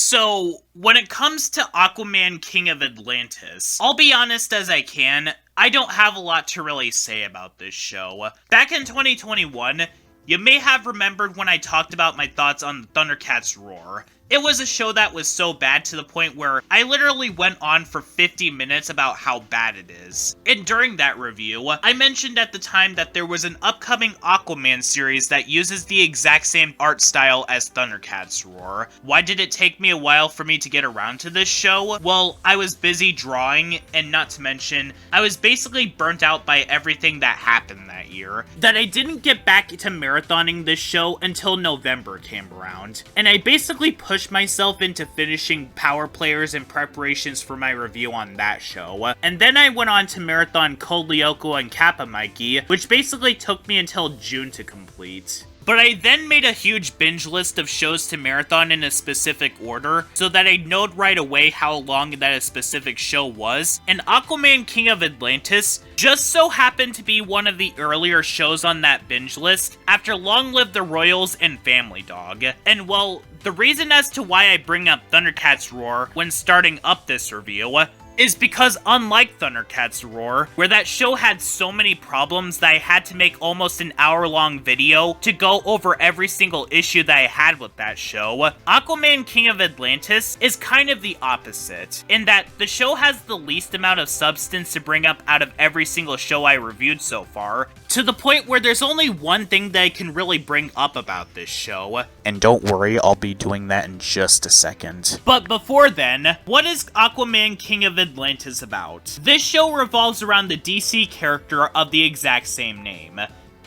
So, when it comes to Aquaman King of Atlantis, I'll be honest as I can, I don't have a lot to really say about this show. Back in 2021, you may have remembered when I talked about my thoughts on Thundercats Roar. It was a show that was so bad to the point where I literally went on for 50 minutes about how bad it is. And during that review, I mentioned at the time that there was an upcoming Aquaman series that uses the exact same art style as Thundercats Roar. Why did it take me a while for me to get around to this show? Well, I was busy drawing, and not to mention, I was basically burnt out by everything that happened that year, that I didn't get back to marathoning this show until November came around. And I basically pushed myself into finishing Power Players in preparations for my review on that show. And then I went on to marathon Code Lyoko and Kappa Mikey, which basically took me until June to complete. But I then made a huge binge list of shows to marathon in a specific order, so that I knowed right away how long that a specific show was, and Aquaman King of Atlantis just so happened to be one of the earlier shows on that binge list, after Long Live the Royals and Family Dog. And well, the reason as to why I bring up Thundercats Roar when starting up this review is because unlike Thundercats Roar, where that show had so many problems that I had to make almost an hour-long video to go over every single issue that I had with that show, Aquaman King of Atlantis is kind of the opposite, in that the show has the least amount of substance to bring up out of every single show I reviewed so far, to the point where there's only one thing that I can really bring up about this show. And don't worry, I'll be doing that in just a second. But before then, what is Aquaman King of Atlantis about? This show revolves around the DC character of the exact same name.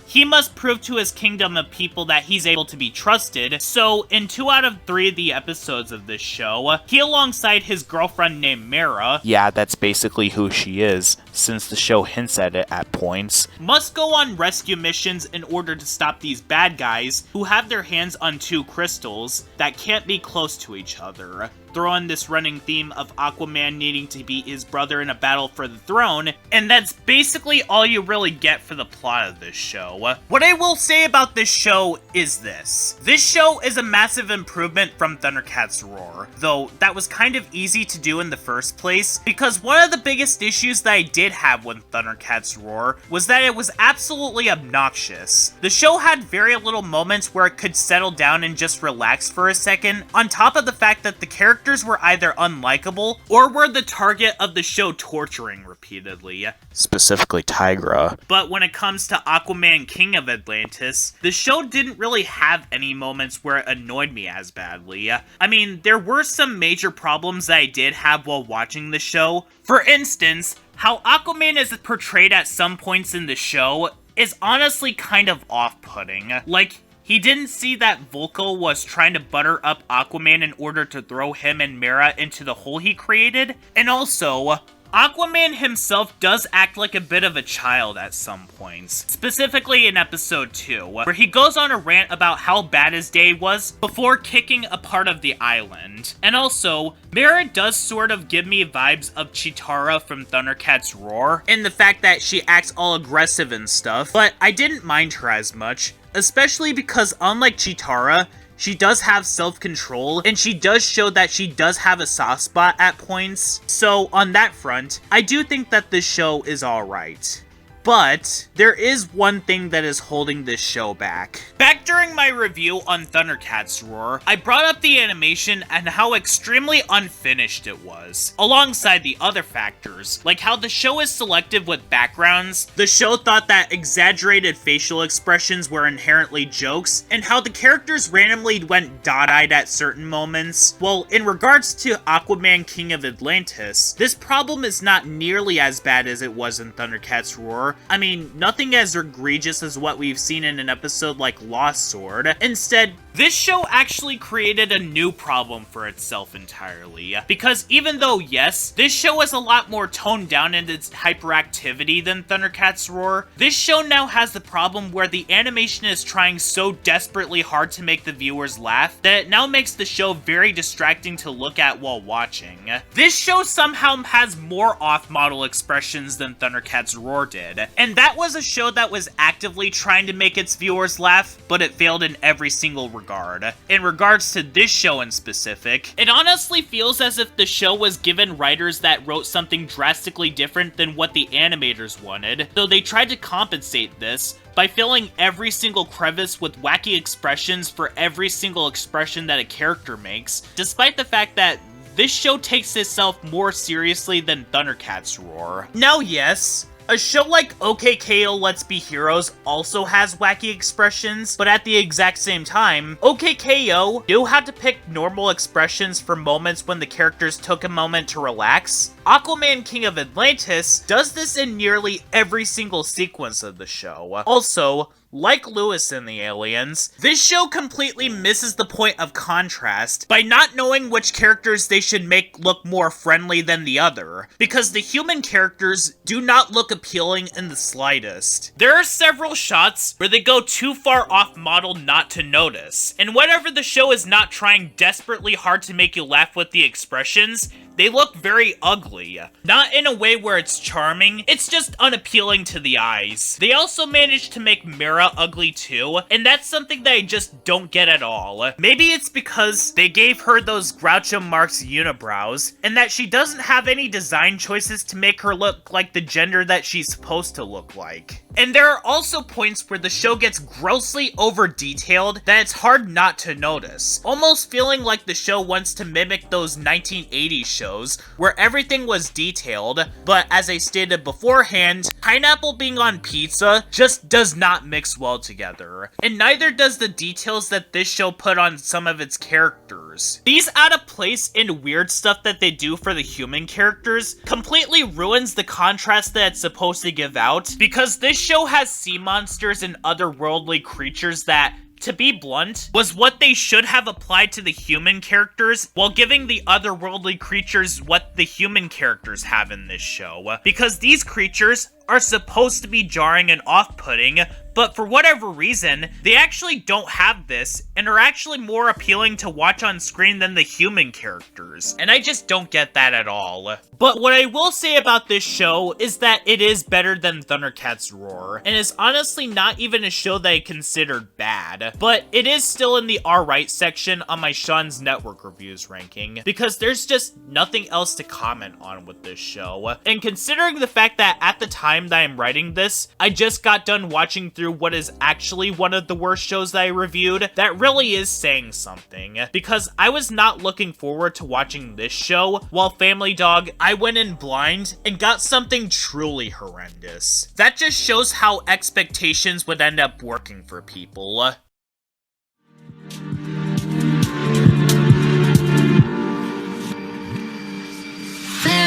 He must prove to his kingdom of people that he's able to be trusted, so in 2 out of 3 of the episodes of this show, he alongside his girlfriend named Mera, yeah, that's basically who she is, since the show hints at it at points, must go on rescue missions in order to stop these bad guys who have their hands on 2 crystals that can't be close to each other. Throw in this running theme of Aquaman needing to beat his brother in a battle for the throne, and that's basically all you really get for the plot of this show. What I will say about this show is this. This show is a massive improvement from Thundercats Roar, though that was kind of easy to do in the first place, because one of the biggest issues that I did have with Thundercats Roar was that it was absolutely obnoxious. The show had very little moments where it could settle down and just relax for a second, on top of the fact that the characters were either unlikable or were the target of the show torturing repeatedly. Specifically Tigra. But when it comes to Aquaman King of Atlantis, the show didn't really have any moments where it annoyed me as badly. I mean, there were some major problems that I did have while watching the show. For instance, how Aquaman is portrayed at some points in the show is honestly kind of off-putting. Like, he didn't see that Volko was trying to butter up Aquaman in order to throw him and Mera into the hole he created. And also, Aquaman himself does act like a bit of a child at some points, specifically in episode 2, where he goes on a rant about how bad his day was before kicking a part of the island. And also, Mera does sort of give me vibes of Chitara from Thundercats Roar, in the fact that she acts all aggressive and stuff, but I didn't mind her as much, especially because unlike Chitara, she does have self-control, and she does show that she does have a soft spot at points. So on that front, I do think that this show is alright. But there is one thing that is holding this show back. Back during my review on Thundercats Roar, I brought up the animation and how extremely unfinished it was, alongside the other factors, like how the show is selective with backgrounds, the show thought that exaggerated facial expressions were inherently jokes, and how the characters randomly went dot-eyed at certain moments. Well, in regards to Aquaman King of Atlantis, this problem is not nearly as bad as it was in Thundercats Roar. I mean, nothing as egregious as what we've seen in an episode like Lost Sword. Instead, this show actually created a new problem for itself entirely. Because even though, yes, this show is a lot more toned down in its hyperactivity than Thundercats Roar, this show now has the problem where the animation is trying so desperately hard to make the viewers laugh that it now makes the show very distracting to look at while watching. This show somehow has more off-model expressions than Thundercats Roar did, and that was a show that was actively trying to make its viewers laugh, but it failed in every single regard. regard. In regards to this show in specific, it honestly feels as if the show was given writers that wrote something drastically different than what the animators wanted, though they tried to compensate this by filling every single crevice with wacky expressions for every single expression that a character makes, despite the fact that this show takes itself more seriously than Thundercats Roar. Now yes, a show like OKKO Let's Be Heroes also has wacky expressions, but at the exact same time, OKKO do have to pick normal expressions for moments when the characters took a moment to relax. Aquaman King of Atlantis does this in nearly every single sequence of the show. Also, like Lewis and the Aliens, this show completely misses the point of contrast by not knowing which characters they should make look more friendly than the other, because the human characters do not look appealing in the slightest. There are several shots where they go too far off model not to notice, and whenever the show is not trying desperately hard to make you laugh with the expressions, they look very ugly. Not in a way where it's charming, it's just unappealing to the eyes. They also managed to make Mera ugly too, and that's something that I just don't get at all. Maybe it's because they gave her those Groucho Marx unibrows, and that she doesn't have any design choices to make her look like the gender that she's supposed to look like. And there are also points where the show gets grossly over-detailed that it's hard not to notice, almost feeling like the show wants to mimic those 1980s shows where everything was detailed, but as I stated beforehand, pineapple being on pizza just does not mix well together, and neither does the details that this show put on some of its characters. These out of place and weird stuff that they do for the human characters completely ruins the contrast that it's supposed to give out, because this show has sea monsters and otherworldly creatures that, to be blunt, was what they should have applied to the human characters while giving the otherworldly creatures what the human characters have in this show. Because these creatures are supposed to be jarring and off-putting, but for whatever reason, they actually don't have this, and are actually more appealing to watch on screen than the human characters, and I just don't get that at all. But what I will say about this show is that it is better than Thundercats Roar, and is honestly not even a show that I considered bad, but it is still in the alright section on my Sean's Network Reviews ranking, because there's just nothing else to comment on with this show, and considering the fact that at the time that I'm writing this, I just got done watching through what is actually one of the worst shows that I reviewed, that really is saying something, because I was not looking forward to watching this show, while Family Dog, I went in blind and got something truly horrendous. That just shows how expectations would end up working for people.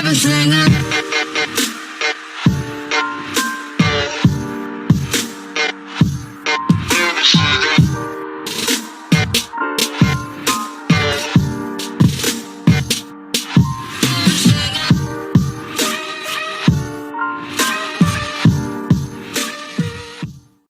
Everything I